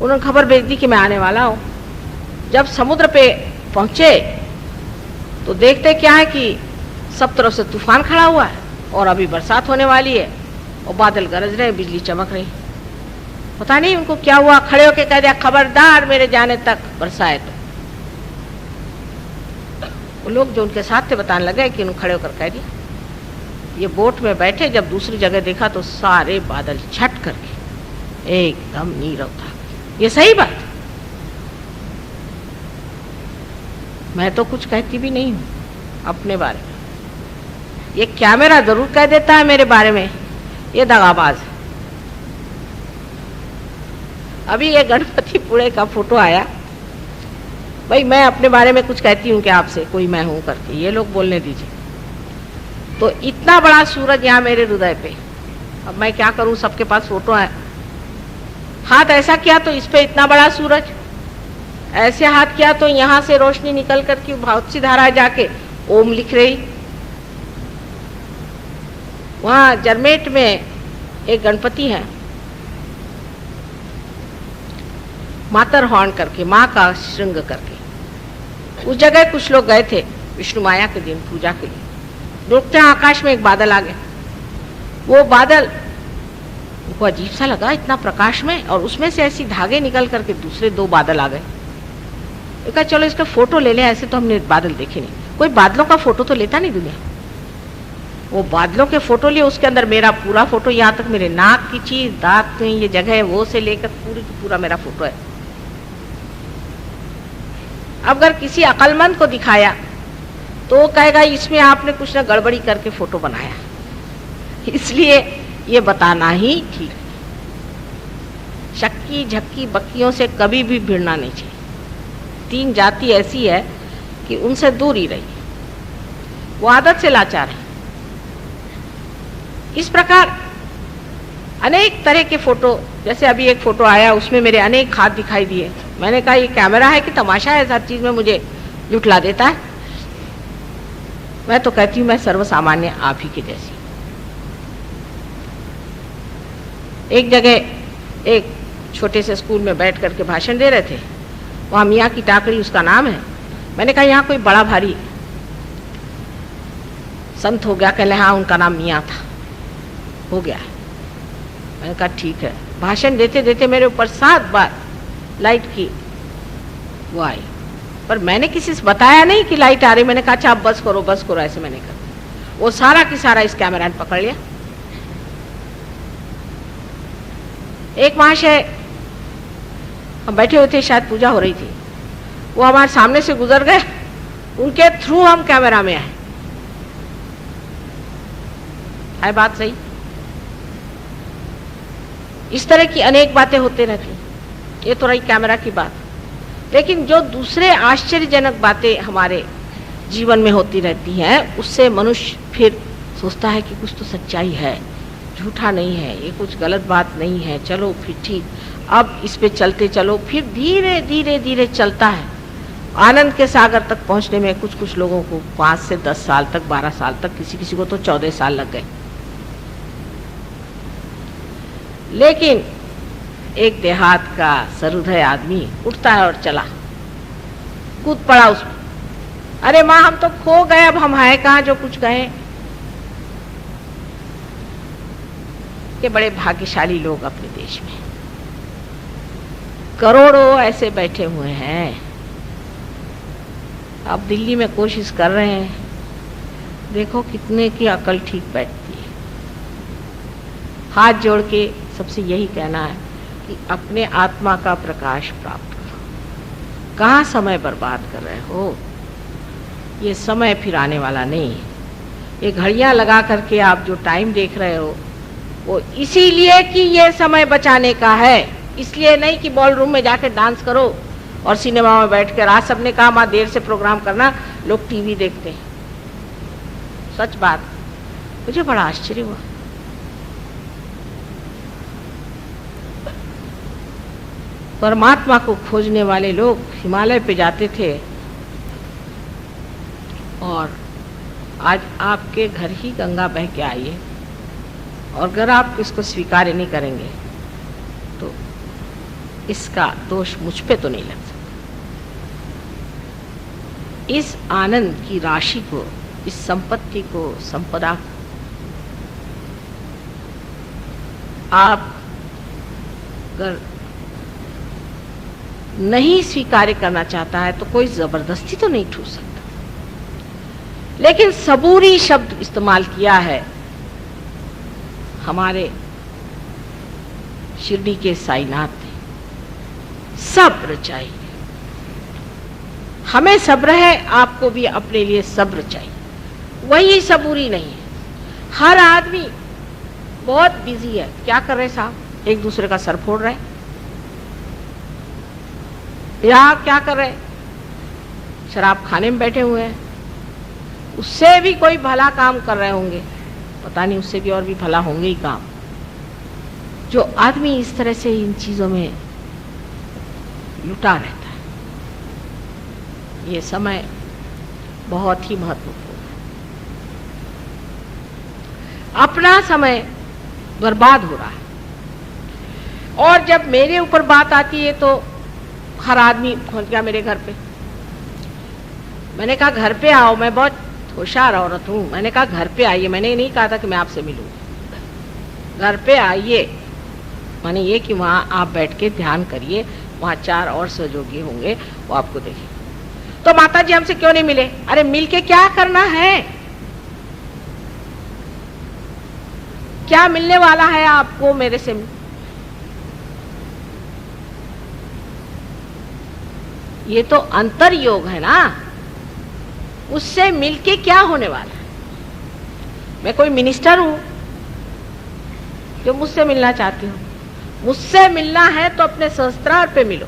उन्होंने खबर भेज दी कि मैं आने वाला हूँ। जब समुद्र पे पहुंचे तो देखते क्या है कि सब तरफ से तूफान खड़ा हुआ है और अभी बरसात होने वाली है और बादल गरज रहे, बिजली चमक रही। पता नहीं उनको क्या हुआ, खड़े होके कह दिया खबरदार मेरे जाने तक बरसाए तो। वो लोग जो उनके साथ थे बताने लगे कि उन्होंने खड़े होकर कह दिया। ये बोट में बैठे, जब दूसरी जगह देखा तो सारे बादल छट करके एकदम नीरव था। ये सही बात, मैं तो कुछ कहती भी नहीं हूं अपने बारे में। ये कैमरा जरूर कह देता है मेरे बारे में, ये दगाबाज है। अभी ये गणपतिपुणे का फोटो आया, भाई मैं अपने बारे में कुछ कहती हूँ क्या आपसे, कोई मैं हूं करके, ये लोग बोलने दीजिए। तो इतना बड़ा सूरज यहाँ मेरे हृदय पे, अब मैं क्या करूं, सबके पास फोटो है। हाथ ऐसा किया तो इस पे इतना बड़ा सूरज, ऐसे हाथ किया तो यहां से रोशनी निकल करके बहुत सी धारा जाके ओम लिख रही। वहां जरमेट में एक गणपति है, मातर हॉर्न करके, माँ का श्रृंग करके। उस जगह कुछ लोग गए थे विष्णु माया के दिन पूजा के लिए। देखते हैं आकाश में एक बादल आ गया। वो बादल उनको अजीब सा लगा, इतना प्रकाश में, और उसमें से ऐसी धागे निकल करके दूसरे दो बादल आ गए। कहा चलो इसका फोटो ले लें, ऐसे तो हमने बादल देखे नहीं, कोई बादलों का फोटो तो लेता नहीं दुनिया। वो बादलों के फोटो लिए, उसके अंदर मेरा पूरा फोटो, यहाँ तक मेरे नाक की चीज, दांत की ये जगह है वो से लेकर पूरी की पूरा मेरा फोटो है। अब अगर किसी अक्लमंद को दिखाया तो वो कहेगा इसमें आपने कुछ ना गड़बड़ी करके फोटो बनाया, इसलिए ये बताना ही ठीक। शक्की झक्की बक्कियों से कभी भी भिड़ना नहीं चाहिए। तीन जाति ऐसी है कि उनसे दूर ही रहिए, वो आदत से लाचार है। इस प्रकार अनेक तरह के फोटो, जैसे अभी एक फोटो आया उसमें मेरे अनेक हाथ दिखाई दिए। मैंने कहा ये कैमरा है कि तमाशा है, हर चीज में मुझे जुटला देता है। मैं तो कहती हूँ मैं सर्वसामान्य आप ही की जैसी। एक जगह एक छोटे से स्कूल में बैठ करके भाषण दे रहे थे, वहाँ मियाँ की टाकरी उसका नाम है। मैंने कहा यहाँ कोई बड़ा भारी संत हो गया, कहले हाँ उनका नाम मियाँ था, हो गया। मैंने कहा ठीक है। भाषण देते देते मेरे ऊपर 7 बार लाइट की वो आई, पर मैंने किसी से बताया नहीं कि लाइट आ रही। मैंने कहा अच्छा आप बस करो ऐसे मैंने कहा। वो सारा की सारा इस कैमरा ने पकड़ लिया। एक महाशय, हम बैठे हुए थे, शायद पूजा हो रही थी, वो हमारे सामने से गुजर गए, उनके थ्रू हम कैमरा में आए। है बात सही? इस तरह की अनेक बातें होते रहती। ये तो रही कैमरा की बात, लेकिन जो दूसरे आश्चर्यजनक बातें हमारे जीवन में होती रहती हैं, उससे मनुष्य फिर सोचता है कि कुछ तो सच्चाई है, झूठा नहीं है, ये कुछ गलत बात नहीं है, चलो फिर ठीक, अब इस पे चलते चलो। फिर धीरे धीरे धीरे चलता है। आनंद के सागर तक पहुंचने में कुछ कुछ लोगों को 5 से 10 साल तक, 12 साल तक, किसी किसी को तो 14 साल लग गए। लेकिन एक देहात का सहृदय आदमी उठता है और चला, कूद पड़ा उसमें। अरे माँ हम तो खो गए, अब हम हैं कहाँ जो कुछ गए। के बड़े भाग्यशाली लोग अपने देश में, करोड़ों ऐसे बैठे हुए हैं। अब दिल्ली में कोशिश कर रहे हैं, देखो कितने की अकल ठीक बैठती है। हाथ जोड़ के सबसे यही कहना है कि अपने आत्मा का प्रकाश प्राप्त करो। कहाँ समय बर्बाद कर रहे हो? ये समय फिर आने वाला नहीं है। ये घड़ियां लगा करके आप जो टाइम देख रहे हो, वो इसीलिए कि ये समय बचाने का है, इसलिए नहीं कि बॉल रूम में जाकर डांस करो और सिनेमा में बैठकर। आज सबने कहा माँ देर से प्रोग्राम करना, लोग टीवी देखते हैं। सच बात, मुझे बड़ा आश्चर्य हुआ। परमात्मा को खोजने वाले लोग हिमालय पे जाते थे, और आज आपके घर ही गंगा बह के आई है, और अगर आप इसको स्वीकार नहीं करेंगे तो इसका दोष मुझ पे तो नहीं लग सकता। इस आनंद की राशि को, इस संपत्ति को, संपदा को आप अगर नहीं स्वीकार करना चाहता है तो कोई जबरदस्ती तो नहीं ठूस सकता। लेकिन सबूरी शब्द इस्तेमाल किया है हमारे शिरडी के साईनाथ ने। सब्र चाहिए, हमें सब्र है, आपको भी अपने लिए सब्र चाहिए। वही सबूरी नहीं है। हर आदमी बहुत बिजी है, क्या कर रहे साहब, एक दूसरे का सर फोड़ रहे, या क्या कर रहे, शराब खाने में बैठे हुए हैं। उससे भी कोई भला काम कर रहे होंगे, पता नहीं उससे भी और भी भला होंगे ही काम। जो आदमी इस तरह से इन चीजों में लुटा रहता है, ये समय बहुत ही महत्वपूर्ण है। अपना समय बर्बाद हो रहा है। और जब मेरे ऊपर बात आती है तो हर आदमी पहुंच गया मेरे घर पे। मैंने कहा घर पे आओ, मैं बहुत होशियार औरत हूं। मैंने कहा घर पे आइए, मैंने नहीं कहा था कि मैं आपसे मिलूं। घर पे आइए माने ये कि वहां आप बैठ के ध्यान करिए, वहां 4 और सहयोगी होंगे, वो आपको देखें। तो माता जी हमसे क्यों नहीं मिले? अरे मिल के क्या करना है? क्या मिलने वाला है आपको मेरे से? ये तो अंतर योग है ना, उससे मिलके क्या होने वाला है? मैं कोई मिनिस्टर हूं जो मुझसे मिलना चाहती हूं? मुझसे मिलना है तो अपने सहस्त्रार पे मिलो।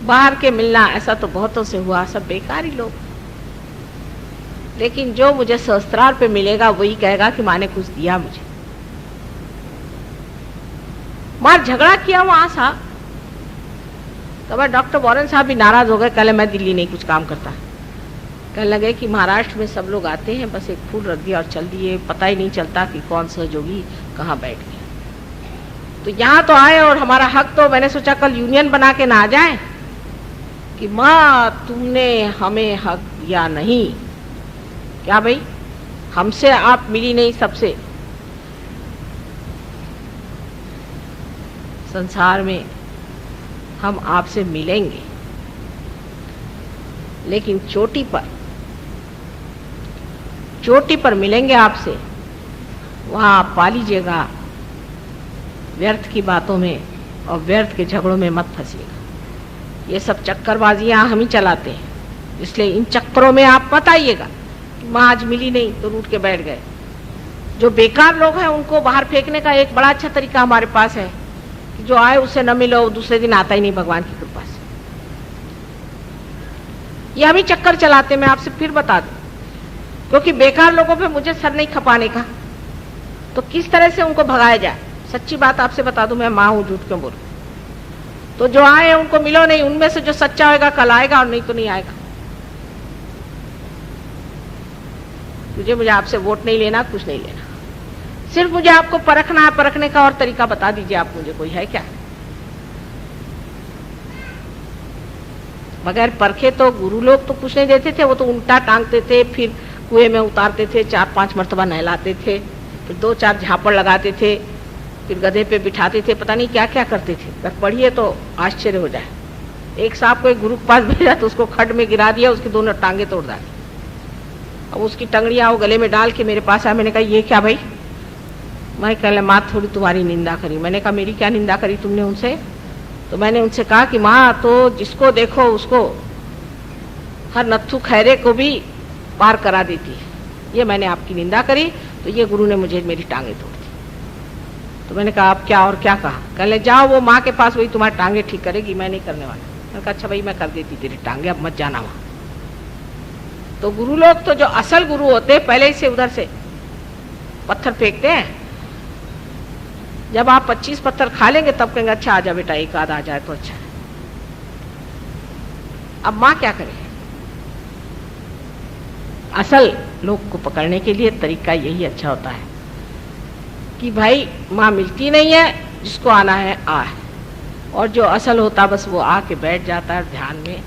बाहर के मिलना ऐसा तो बहुतों से हुआ, सब बेकार ही लोग। लेकिन जो मुझे सहस्त्रार पे मिलेगा वही कहेगा कि माँ ने कुछ दिया मुझे। मार झगड़ा किया वहां साहब, तो मैं डॉक्टर वॉरेन साहब भी नाराज हो गए, कहले मैं दिल्ली नहीं कुछ काम करता। कहने लगे कि महाराष्ट्र में सब लोग आते हैं, बस एक फूल रख दिया और चल दिए, पता ही नहीं चलता कि कौन सहयोगी कहाँ बैठ गया। तो यहाँ तो आए और हमारा हक, तो मैंने सोचा कल यूनियन बना के ना आ जाए कि माँ तुमने हमें हक दिया नहीं। क्या भाई, हमसे आप मिली नहीं, सबसे। संसार में हम आपसे मिलेंगे, लेकिन चोटी पर मिलेंगे आपसे, वहां आप पा लीजिएगा व्यर्थ की बातों में और व्यर्थ के झगड़ों में मत फंसिएगा। ये सब चक्करबाजियां हम ही चलाते हैं, इसलिए इन चक्करों में आप मत आइएगा। माँ आज मिली नहीं तो रूठ के बैठ गए। जो बेकार लोग हैं उनको बाहर फेंकने का एक बड़ा अच्छा तरीका हमारे पास है कि जो आए उससे न मिलो, दूसरे दिन आता ही नहीं भगवान की कृपा से। ये हम ही चक्कर चलाते, मैं आपसे फिर बता दूं, क्योंकि बेकार लोगों पे मुझे सर नहीं खपाने का। तो किस तरह से उनको भगाया जाए? सच्ची बात आपसे बता दूं, मैं माँ हूं, झूठ क्यों बोलूं। तो जो आए उनको मिलो नहीं, उनमें से जो सच्चा होगा कल आएगा और नहीं तो नहीं आएगा। मुझे आपसे वोट नहीं लेना, कुछ नहीं लेना, सिर्फ मुझे आपको परखना है। परखने का और तरीका बता दीजिए आप मुझे, कोई है क्या? बगैर परखे तो गुरु लोग तो कुछ नहीं देते थे, वो तो उल्टा टांगते थे, फिर कुएं में उतारते थे, 4-5 मरतबा नहलाते थे, फिर 2-4 झापड़ लगाते थे, फिर गधे पे बिठाते थे, पता नहीं क्या क्या करते थे। अगर पढ़िए तो आश्चर्य हो जाए। एक साहब को एक गुरु के पास भेजा तो उसको खड्ड में गिरा दिया, उसकी दोनों टांगे तोड़ डाली। अब उसकी टंगड़ियां वो गले में डाल के मेरे पास आया। मैंने कहा ये क्या भाई? मैं कह माँ थोड़ी तुम्हारी निंदा करी। मैंने कहा मेरी क्या निंदा करी तुमने उनसे? तो मैंने उनसे कहा कि माँ तो जिसको देखो उसको, हर नत्थु खैरे को भी पार करा देती है। ये मैंने आपकी निंदा करी तो ये गुरु ने मुझे मेरी टांगे तोड़ दी। तो मैंने कहा आप क्या और क्या कहा? कहले जाओ वो माँ के पास, वही तुम्हारी टांगे ठीक करेगी, मैं नहीं करने वाला। मैंने कहा अच्छा भाई मैं कर देती तेरी टांगे, अब मत जाना वहां। तो गुरु लोग तो जो असल गुरु होते हैं पहले ही से उधर से पत्थर फेंकते हैं। जब आप 25 पत्थर खा लेंगे तब कहेंगे अच्छा आजा बेटा, एक आध आ जाए तो अच्छा है। अब माँ क्या करे? असल लोग को पकड़ने के लिए तरीका यही अच्छा होता है कि भाई माँ मिलती नहीं है, जिसको आना है आ है, और जो असल होता बस वो आके बैठ जाता है ध्यान में,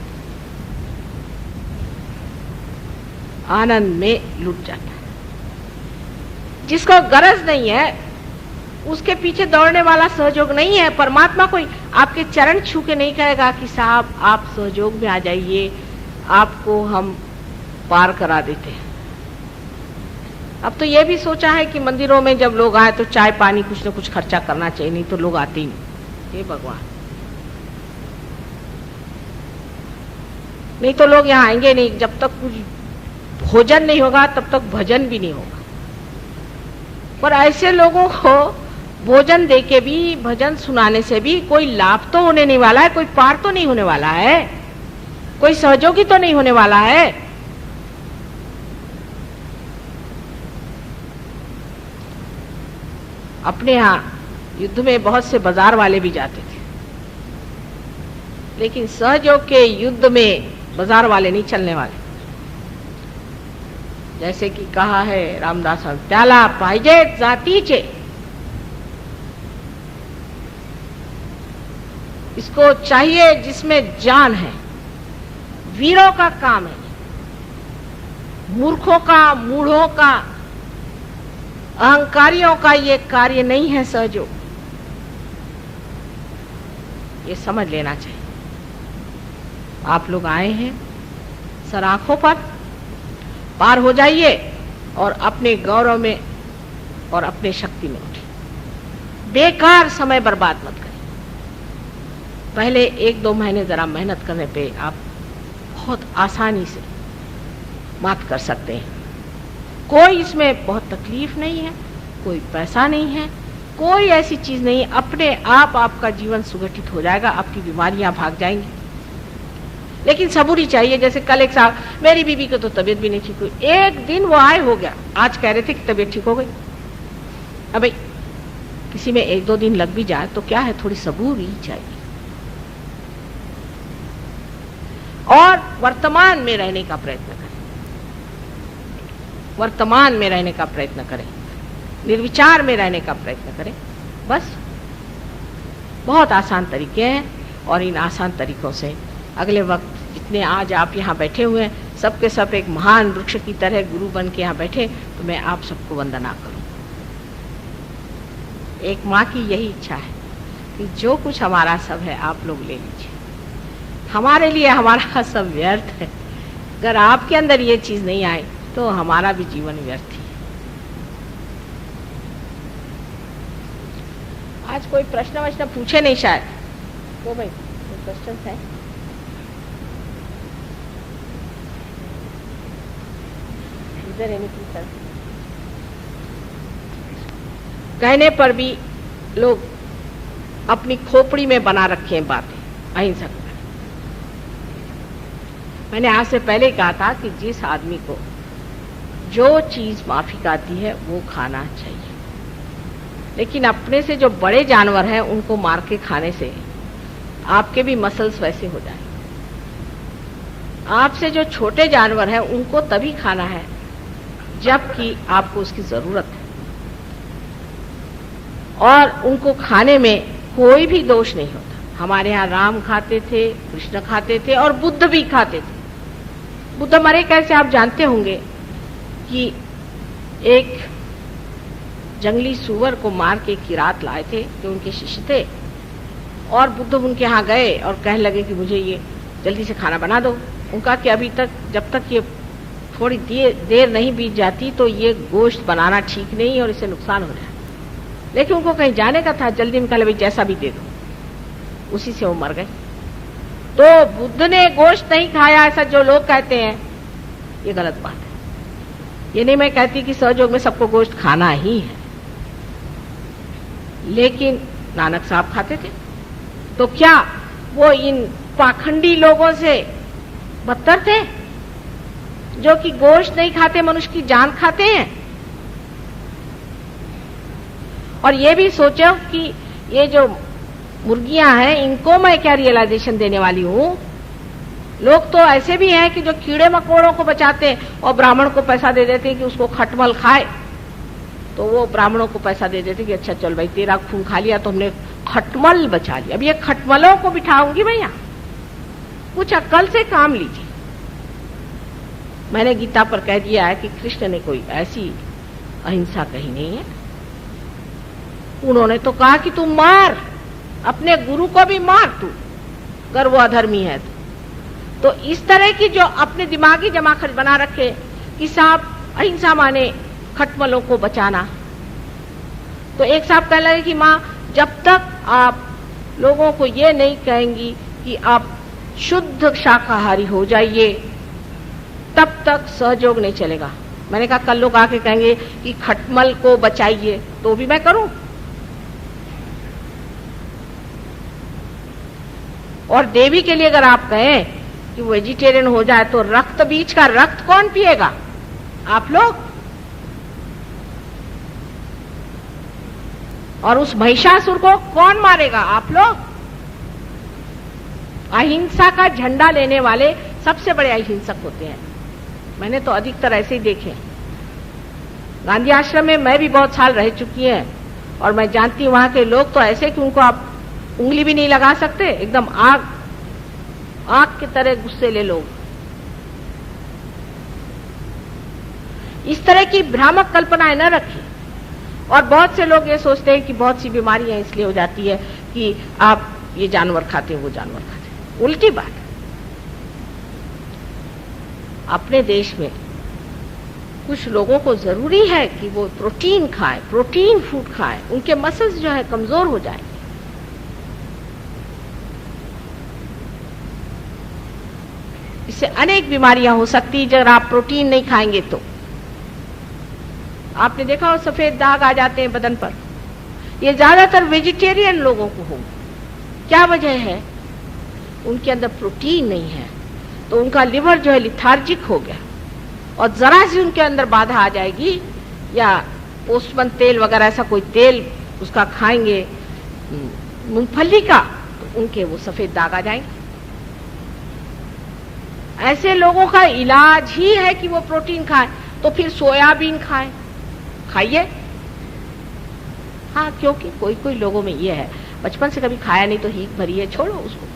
आनंद में लुट जाता है। जिसको गरज नहीं है उसके पीछे दौड़ने वाला सहयोग नहीं है। परमात्मा कोई आपके चरण छू के नहीं कहेगा कि साहब आप सहयोग में आ जाइए, आपको हम पार करा देते हैं। अब तो ये भी सोचा है कि मंदिरों में जब लोग आए तो चाय पानी कुछ न कुछ खर्चा करना चाहिए, नहीं तो लोग आते ही नहीं। हे भगवान, नहीं तो लोग यहाँ आएंगे नहीं। जब तक कुछ भोजन नहीं होगा तब तक भजन भी नहीं होगा। पर ऐसे लोगों को भोजन देके भी, भजन सुनाने से भी कोई लाभ तो होने नहीं वाला है, कोई पार तो नहीं होने वाला है, कोई सहयोगी तो नहीं होने वाला है। अपने यहाँ युद्ध में बहुत से बाजार वाले भी जाते थे, लेकिन सहयोग के युद्ध में बाजार वाले नहीं चलने वाले। जैसे कि कहा है रामदास, त्याला पाहिजे जातीचे, इसको चाहिए जिसमें जान है। वीरों का काम है, मूर्खों का, मूढ़ों का, अहंकारियों का ये कार्य नहीं है सहयोग। ये समझ लेना चाहिए। आप लोग आए हैं, सर आंखों पर पार हो जाइए और अपने गौरव में और अपने शक्ति में उठिए। बेकार समय बर्बाद मत करिए। पहले 1-2 महीने जरा मेहनत करने पे आप बहुत आसानी से मात कर सकते हैं। कोई इसमें बहुत तकलीफ नहीं है, कोई पैसा नहीं है, कोई ऐसी चीज नहीं है। अपने आप आपका जीवन सुगठित हो जाएगा, आपकी बीमारियां भाग जाएंगी। लेकिन सबूरी चाहिए। जैसे कल एक साहब, मेरी बीबी को तो तबीयत भी नहीं ठीक हुई, एक दिन वो आए हो गया, आज कह रहे थे कि तबीयत ठीक हो गई। अब भाई किसी में 1-2 दिन लग भी जाए तो क्या है, थोड़ी सबूरी चाहिए। और वर्तमान में रहने का प्रयत्न करें, वर्तमान में रहने का प्रयत्न करें, निर्विचार में रहने का प्रयत्न करें। बस बहुत आसान तरीके हैं, और इन आसान तरीकों से अगले वक्त जितने आज आप यहाँ बैठे हुए हैं, सबके सब एक महान वृक्ष की तरह गुरु बन के यहाँ बैठे, तो मैं आप सबको वंदना करूं। एक माँ की यही इच्छा है कि जो कुछ हमारा सब है आप लोग ले लीजिए। हमारे लिए हमारा सब व्यर्थ है। अगर आपके अंदर ये चीज नहीं आई तो हमारा भी जीवन व्यर्थ ही है। आज कोई प्रश्न वश्न पूछे नहीं शायद, तो भाई कोई क्वेश्चन है? इधर एनीथिंग? कहने पर भी लोग अपनी खोपड़ी में बना रखे हैं बातें अहिंसक। मैंने आज से पहले कहा था कि जिस आदमी को जो चीज माफिक आती है वो खाना चाहिए, लेकिन अपने से जो बड़े जानवर हैं उनको मार के खाने से आपके भी मसल्स वैसे हो जाए। आपसे जो छोटे जानवर हैं उनको तभी खाना है जबकि आपको उसकी जरूरत है, और उनको खाने में कोई भी दोष नहीं होता। हमारे यहाँ राम खाते थे, कृष्ण खाते थे, और बुद्ध भी खाते थे। बुद्ध मरे कैसे आप जानते होंगे कि एक जंगली सुअर को मार के किरात लाए थे जो उनके शिष्य थे, और बुद्ध उनके यहाँ गए और कहने लगे कि मुझे ये जल्दी से खाना बना दो। उनका कि अभी तक जब तक ये थोड़ी देर नहीं बीत जाती तो ये गोश्त बनाना ठीक नहीं और इससे नुकसान हो जाए। लेकिन उनको कहीं जाने का था, जल्दी में कहा भाई जैसा भी दे दो। उसी से वो मर गए। तो बुद्ध ने गोश्त नहीं खाया ऐसा जो लोग कहते हैं, ये गलत बात है। ये नहीं मैं कहती कि सहयोग में सबको गोश्त खाना ही है, लेकिन नानक साहब खाते थे। तो क्या वो इन पाखंडी लोगों से बदतर थे जो कि गोश्त नहीं खाते, मनुष्य की जान खाते हैं? और ये भी सोचो कि ये जो मुर्गियां हैं इनको मैं क्या रियलाइजेशन देने वाली हूं। लोग तो ऐसे भी हैं कि जो कीड़े मकोड़ों को बचाते हैं और ब्राह्मण को पैसा दे देते हैं कि उसको खटमल खाए, तो वो ब्राह्मणों को पैसा दे देते कि अच्छा चल भाई तेरा खून खा लिया तो हमने खटमल बचा लिया। अब ये खटमलों को बिठाऊंगी मैं यहां, कुछ अक्ल से काम लीजिए। मैंने गीता पर कह दिया है कि कृष्ण ने कोई ऐसी अहिंसा कही नहीं है। उन्होंने तो कहा कि तू मार, अपने गुरु को भी मार तू, अगर वो अधर्मी है तो इस तरह की जो अपने दिमागी जमाखर्च बना रखे कि साहब अहिंसा माने खटमलों को बचाना। तो एक साहब कह लगे कि माँ, जब तक आप लोगों को ये नहीं कहेंगी कि आप शुद्ध शाकाहारी हो जाइए, तब तक सहयोग नहीं चलेगा। मैंने कहा कल लोग आके कहेंगे कि खटमल को बचाइए, तो भी मैं करूं। और देवी के लिए अगर आप कहें कि वेजिटेरियन हो जाए तो रक्त बीज का रक्त कौन पिएगा? आप लोग। और उस महिषासुर को कौन मारेगा? आप लोग। अहिंसा का झंडा लेने वाले सबसे बड़े अहिंसक होते हैं। मैंने तो अधिकतर ऐसे ही देखे। गांधी आश्रम में मैं भी बहुत साल रह चुकी है और मैं जानती हूं वहां के लोग तो ऐसे कि उनको आप उंगली भी नहीं लगा सकते, एकदम आग की तरह गुस्सेले लोग। इस तरह की भ्रामक कल्पनाएं न रखिए। और बहुत से लोग ये सोचते हैं कि बहुत सी बीमारियां इसलिए हो जाती है कि आप ये जानवर खाते हैं, वो जानवर खाते हैं। उल्टी बात। अपने देश में कुछ लोगों को जरूरी है कि वो प्रोटीन खाएं, प्रोटीन फूड खाएं, उनके मसल्स जो है कमजोर हो जाएं। इससे अनेक बीमारियां हो सकती है अगर आप प्रोटीन नहीं खाएंगे तो। आपने देखा हो सफेद दाग आ जाते हैं बदन पर, ये ज्यादातर वेजिटेरियन लोगों को हो। क्या वजह है? उनके अंदर प्रोटीन नहीं है, तो उनका लिवर जो है लिथार्जिक हो गया। और जरा सी उनके अंदर बाधा आ जाएगी या पोस्टमन तेल वगैरह ऐसा कोई तेल उसका खाएंगे मूंगफली का, तो उनके वो सफेद दाग आ जाएंगे। ऐसे लोगों का इलाज ही है कि वो प्रोटीन खाएं। तो फिर सोयाबीन खाएं, खाइए। हाँ, क्योंकि कोई कोई लोगों में ये है, बचपन से कभी खाया नहीं तो हीक भरी है, छोड़ो उसको।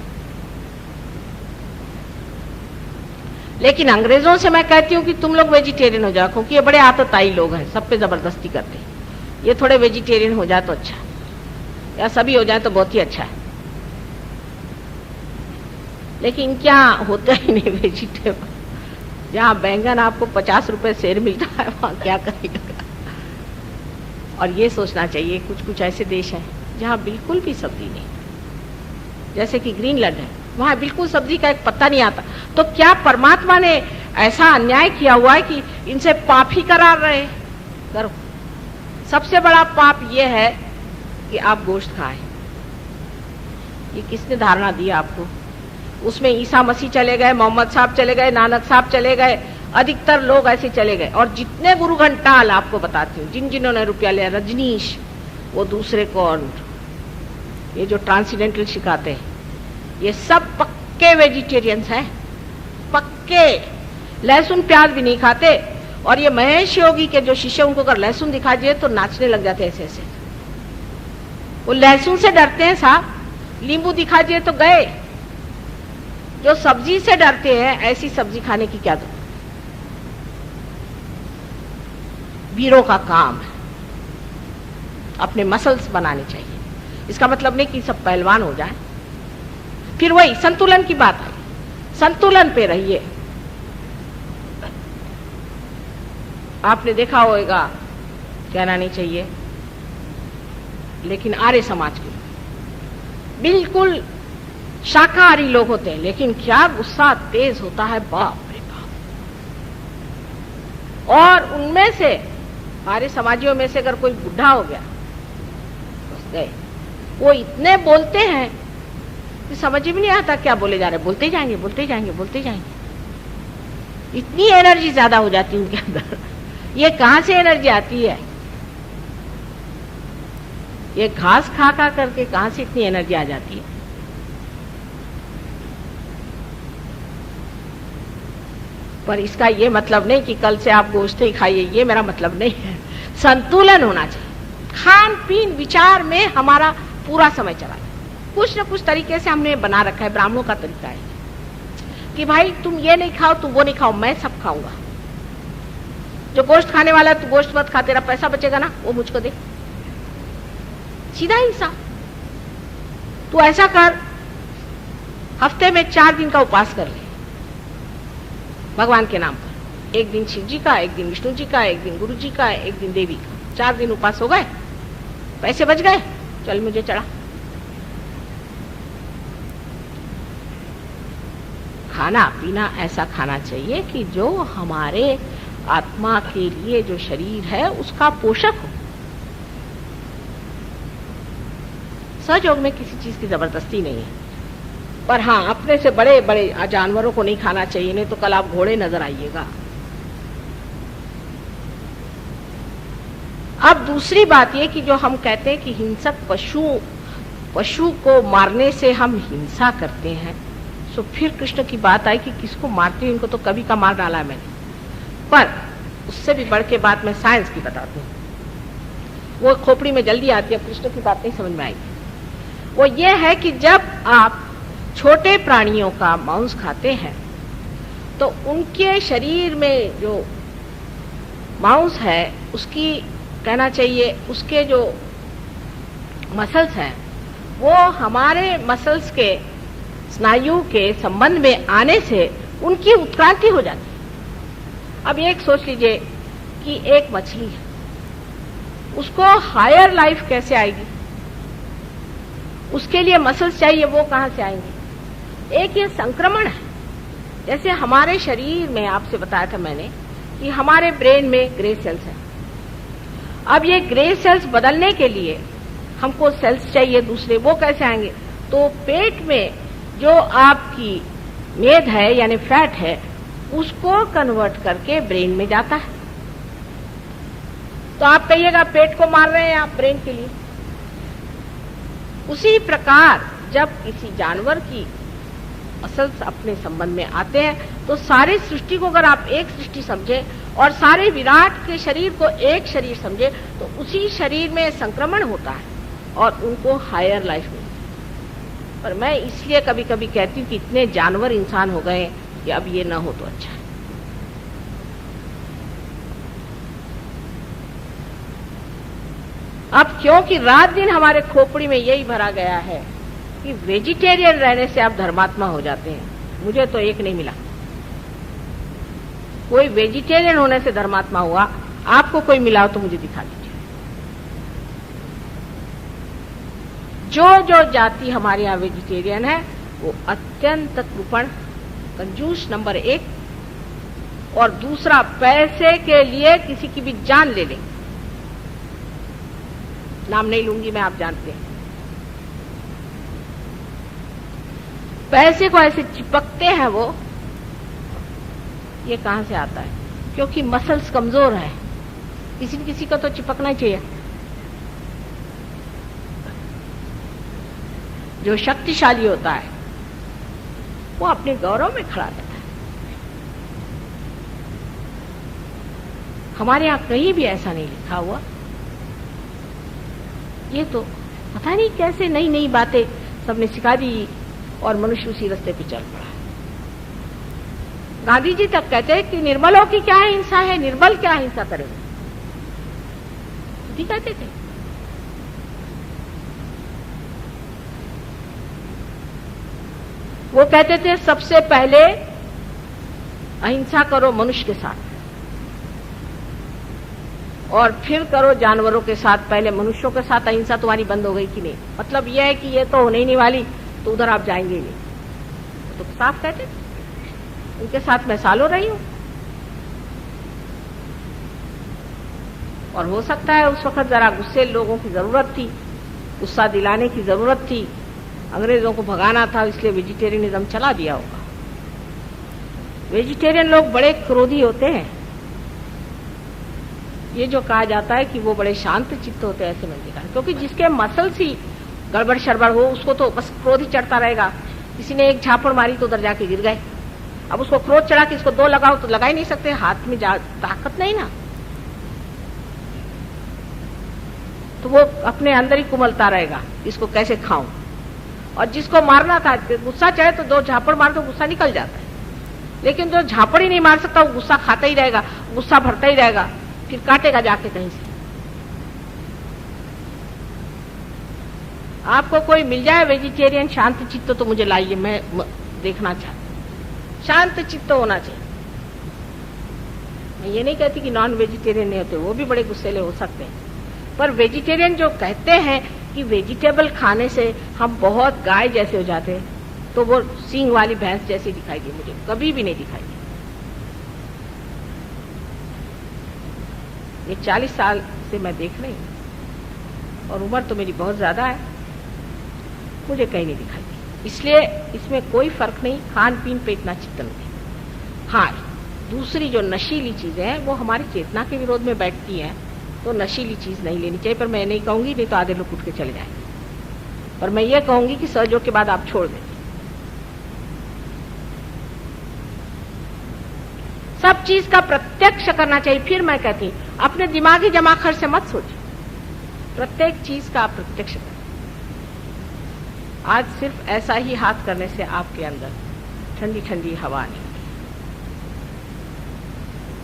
लेकिन अंग्रेजों से मैं कहती हूं कि तुम लोग वेजिटेरियन हो जाओ, क्योंकि ये बड़े आतताई लोग हैं, सब पे जबरदस्ती करते हैं। ये थोड़े वेजिटेरियन हो जाए तो अच्छा, या सभी हो जाए तो बहुत ही अच्छा है। लेकिन क्या होता ही नहीं वेजिटेबल। जहां बैंगन आपको 50 रुपए सेर मिलता है, वहां क्या करेगा? और ये सोचना चाहिए, कुछ कुछ ऐसे देश हैं जहां बिल्कुल भी सब्जी नहीं, जैसे कि ग्रीनलैंड है, वहां बिल्कुल सब्जी का एक पत्ता नहीं आता। तो क्या परमात्मा ने ऐसा अन्याय किया हुआ है कि इनसे पाप ही करा रहे? करो। सबसे बड़ा पाप यह है कि आप गोश्त खाएं। ये किसने धारणा दी आपको? उसमें ईसा मसीह चले गए, मोहम्मद साहब चले गए, नानक साहब चले गए, अधिकतर लोग ऐसे चले गए। और जितने गुरु घंटाल आपको बताती हूँ, जिन्होंने रुपया लिया, रजनीश, वो दूसरे कौन, ये जो ट्रांसीडेंटल सिखाते हैं, ये सब पक्के वेजिटेरियंस हैं, पक्के। लहसुन प्याज भी नहीं खाते। और ये महेश योगी के जो शिष्य, उनको अगर लहसुन दिखा दिए तो नाचने लग जाते ऐसे ऐसे। वो लहसुन से डरते हैं साहब, नींबू दिखा दिए तो गए। जो सब्जी से डरते हैं, ऐसी सब्जी खाने की क्या जरूरत? वीरों का काम है, अपने मसल्स बनाने चाहिए। इसका मतलब नहीं कि सब पहलवान हो जाए। फिर वही संतुलन की बात है, संतुलन पे रहिए। आपने देखा होगा, कहना नहीं चाहिए, लेकिन आर्य समाज के बिल्कुल शाकाहारी लोग होते हैं, लेकिन क्या गुस्सा तेज होता है, बाप रे बाप। और उनमें से, आर्य समाजियों में से अगर कोई बुढ़ा हो गया, बस गए। वो इतने बोलते हैं कि समझ भी नहीं आता क्या बोले जा रहे, बोलते जाएंगे, बोलते जाएंगे, बोलते जाएंगे। इतनी एनर्जी ज्यादा हो जाती है उनके अंदर। ये कहां से एनर्जी आती है? ये घास खा खा करके कहां से इतनी एनर्जी आ जाती है? पर इसका ये मतलब नहीं कि कल से आप गोश्त ही खाइए, ये मेरा मतलब नहीं है। संतुलन होना चाहिए। खान पीन विचार में हमारा पूरा समय चला गया। कुछ न कुछ तरीके से हमने बना रखा है, ब्राह्मणों का तरीका है कि भाई तुम ये नहीं खाओ, तुम वो नहीं खाओ, मैं सब खाऊंगा। जो गोश्त खाने वाला तू गोश्त मत खा, तेरा पैसा बचेगा ना वो मुझको दे। सीधा हिसाब। तू ऐसा कर, हफ्ते में 4 दिन का उपवास कर ले भगवान के नाम पर। एक दिन शिव जी का, एक दिन विष्णु जी का, एक दिन गुरु जी का, एक दिन देवी का। 4 दिन उपवास हो गए, पैसे बच गए, चल मुझे चढ़ा। खाना पीना ऐसा खाना चाहिए कि जो हमारे आत्मा के लिए, जो शरीर है उसका पोषक हो। सहयोग में किसी चीज की जबरदस्ती नहीं है, पर हाँ अपने से बड़े बड़े जानवरों को नहीं खाना चाहिए, नहीं तो कल आप घोड़े नजर आइएगा। अब दूसरी बात ये कि जो हम कहते हैं कि हिंसक पशु को मारने से हम हिंसा करते हैं, तो फिर कृष्ण की बात आई कि किसको मारते हैं, इनको तो कभी का मार डाला है मैंने। पर उससे भी बढ़ के बात मैं साइंस की बताती हूँ, वो खोपड़ी में जल्दी आती है, कृष्ण की बात नहीं समझ में आएगी। वो ये है कि जब आप छोटे प्राणियों का मांस खाते हैं तो उनके शरीर में जो मांस है, उसकी कहना चाहिए उसके जो मसल्स हैं वो हमारे मसल्स के स्नायु के संबंध में आने से उनकी उत्क्रांति हो जाती है। अब एक सोच लीजिए कि एक मछली है, उसको हायर लाइफ कैसे आएगी? उसके लिए मसल्स चाहिए, वो कहां से आएंगे? एक ये संक्रमण है। जैसे हमारे शरीर में, आपसे बताया था मैंने कि हमारे ब्रेन में ग्रे सेल्स हैं। अब ये ग्रे सेल्स बदलने के लिए हमको सेल्स चाहिए दूसरे, वो कैसे आएंगे? तो पेट में जो आपकी मेद है यानी फैट है, उसको कन्वर्ट करके ब्रेन में जाता है। तो आप कहिएगा पेट को मार रहे हैं आप ब्रेन के लिए। उसी प्रकार जब किसी जानवर की मसल्स अपने संबंध में आते हैं तो सारी सृष्टि को अगर आप एक सृष्टि समझे और सारे विराट के शरीर को एक शरीर समझे तो उसी शरीर में संक्रमण होता है और उनको हायर लाइफ मिलती है। पर मैं इसलिए कभी कभी कहती हूँ कि इतने जानवर इंसान हो गए कि अब ये ना हो तो अच्छा है। अब क्योंकि रात दिन हमारे खोपड़ी में यही भरा गया है कि वेजिटेरियन रहने से आप धर्मात्मा हो जाते हैं। मुझे तो एक नहीं मिला, कोई वेजिटेरियन होने से धर्मात्मा हुआ। आपको कोई मिला हो तो मुझे दिखा दीजिए। जो जाति हमारे यहाँ वेजिटेरियन है वो अत्यंत कृपण, कंजूस नंबर 1, और दूसरा पैसे के लिए किसी की भी जान ले लेंगे। नाम नहीं लूंगी मैं, आप जानते हैं। पैसे को ऐसे चिपकते हैं वो, ये कहां से आता है? क्योंकि मसल्स कमजोर है। किसी न किसी का तो चिपकना ही चाहिए। जो शक्तिशाली होता है वो अपने गौरव में खड़ा रहता है। हमारे यहां कहीं भी ऐसा नहीं लिखा हुआ। ये तो पता नहीं कैसे नई नई बातें सबने सिखा दी और मनुष्य उसी रास्ते पे चल पड़ा। गांधी जी तक कहते हैं कि निर्बलों की क्या हिंसा है, निर्बल क्या हिंसा करेंगे, जी कहते थे। वो कहते थे सबसे पहले अहिंसा करो मनुष्य के साथ और फिर करो जानवरों के साथ। पहले मनुष्यों के साथ अहिंसा तुम्हारी बंद हो गई कि नहीं? मतलब यह है कि ये तो होने ही नहीं वाली, तो उधर आप जाएंगे ही नहीं। तो साफ कहते उनके साथ मैं सालों रही हूं। और हो सकता है उस वक्त जरा गुस्से लोगों की जरूरत थी, गुस्सा दिलाने की जरूरत थी, अंग्रेजों को भगाना था, इसलिए वेजिटेरियनिज्म चला दिया होगा। वेजिटेरियन लोग बड़े क्रोधी होते हैं। ये जो कहा जाता है कि वो बड़े शांत चित्त होते हैं, ऐसे मैंने देखा। क्योंकि जिसके मसल्स ही गड़बड़ शड़बड़ हो उसको तो बस क्रोध ही चढ़ता रहेगा। किसी ने एक झापड़ मारी तो उधर जाके गिर गए। अब उसको क्रोध चढ़ा कि इसको 2 लगाओ तो लगा ही नहीं सकते, हाथ में ताकत नहीं ना। तो वो अपने अंदर ही कुमलता रहेगा, इसको कैसे खाऊं। और जिसको मारना था, गुस्सा चाहे तो 2 झापड़ मार तो गुस्सा निकल जाता है, लेकिन जो झापड़ ही नहीं मार सकता वो गुस्सा खाता ही रहेगा, गुस्सा भरता ही रहेगा, फिर काटेगा जाके कहीं से। आपको कोई मिल जाए वेजिटेरियन शांत चित्त तो मुझे लाइए, मैं देखना चाहती हूँ। शांत चित्त होना चाहिए। मैं ये नहीं कहती कि नॉन वेजिटेरियन नहीं होते, वो भी बड़े गुस्सेले हो सकते हैं, पर वेजिटेरियन जो कहते हैं कि वेजिटेबल खाने से हम बहुत गाय जैसे हो जाते हैं, तो वो सींग वाली भैंस जैसी दिखाई दी, मुझे कभी भी नहीं दिखाई दी। ये 40 साल से मैं देख रही हूं और उम्र तो मेरी बहुत ज्यादा है, मुझे कहीं नहीं दिखाई दी। इसलिए इसमें कोई फर्क नहीं, खान पीन पे इतना चिंतन नहीं। हाँ, दूसरी जो नशीली चीजें हैं वो हमारी चेतना के विरोध में बैठती हैं, तो नशीली चीज नहीं लेनी चाहिए। पर मैं नहीं कहूंगी, नहीं तो आधे लोग उठ के चले जाएंगे, पर मैं ये कहूंगी कि सहयोग के बाद आप छोड़ दें। सब चीज का प्रत्यक्ष करना चाहिए। फिर मैं कहती हूं, अपने दिमागी जमाखर से मत सोचिए, प्रत्येक चीज का आप प्रत्यक्ष करें। आज सिर्फ ऐसा ही हाथ करने से आपके अंदर ठंडी ठंडी हवा नहीं।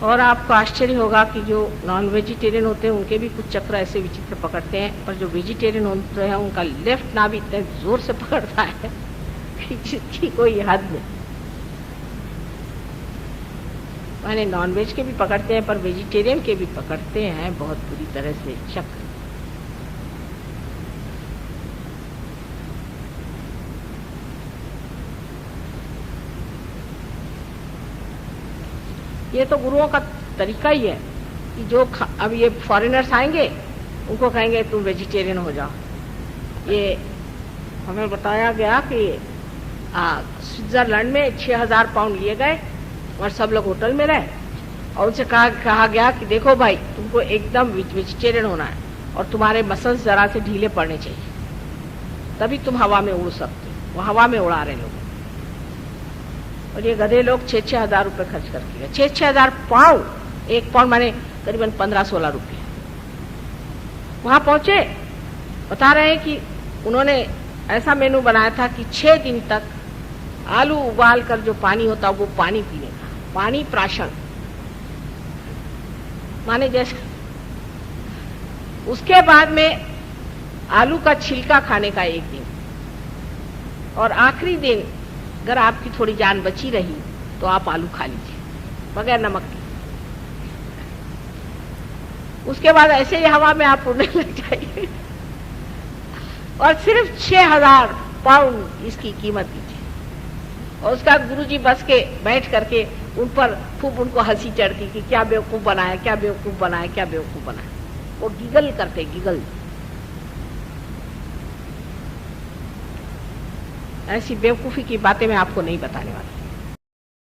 और आपको आश्चर्य होगा कि जो नॉन वेजिटेरियन होते हैं उनके भी कुछ चक्र ऐसे विचित्र पकड़ते हैं, पर जो वेजिटेरियन होते हैं उनका लेफ्ट नाभि इतने जोर से पकड़ता है कि जिसकी कोई हद नहीं। मैंने नॉन वेज के भी पकड़ते हैं, पर वेजिटेरियन के भी पकड़ते हैं बहुत बुरी तरह से चक्र। ये तो गुरुओं का तरीका ही है कि जो अब ये फॉरेनर्स आएंगे उनको कहेंगे तुम वेजिटेरियन हो जाओ। ये हमें बताया गया कि स्विट्जरलैंड में 6000 पाउंड लिए गए और सब लोग होटल में रहे, और उनसे कहा गया कि देखो भाई, तुमको एकदम वेजिटेरियन होना है और तुम्हारे मसल्स जरा से ढीले पड़ने चाहिए, तभी तुम हवा में उड़ सकते हो। वो हवा में उड़ा रहे लोग, और ये गधे लोग 6-6 हजार रुपए खर्च करके गए। 6-6 हजार पाउंड, 1 पाउंड माने करीबन 15-16 रुपये। वहां पहुंचे, बता रहे हैं कि उन्होंने ऐसा मेनू बनाया था कि 6 दिन तक आलू उबाल कर जो पानी होता वो पानी पीने का, पानी प्राशन माने जैसे। उसके बाद में आलू का छिलका खाने का 1 दिन, और आखिरी दिन अगर आपकी थोड़ी जान बची रही तो आप आलू खा लीजिए बगैर नमक के। उसके बाद ऐसे ही हवा में आप उड़ने लग जाइए, और सिर्फ 6000 पाउंड इसकी कीमत दीजिए। और उसका गुरुजी बस के बैठ करके उन पर खूब उनको हंसी चढ़ती कि क्या बेवकूफ बनाया, क्या बेवकूफ बनाया, क्या बेवकूफ बनाया। वो गिगल करते, गिगल। ऐसी बेवकूफी की बातें मैं आपको नहीं बताने वाली।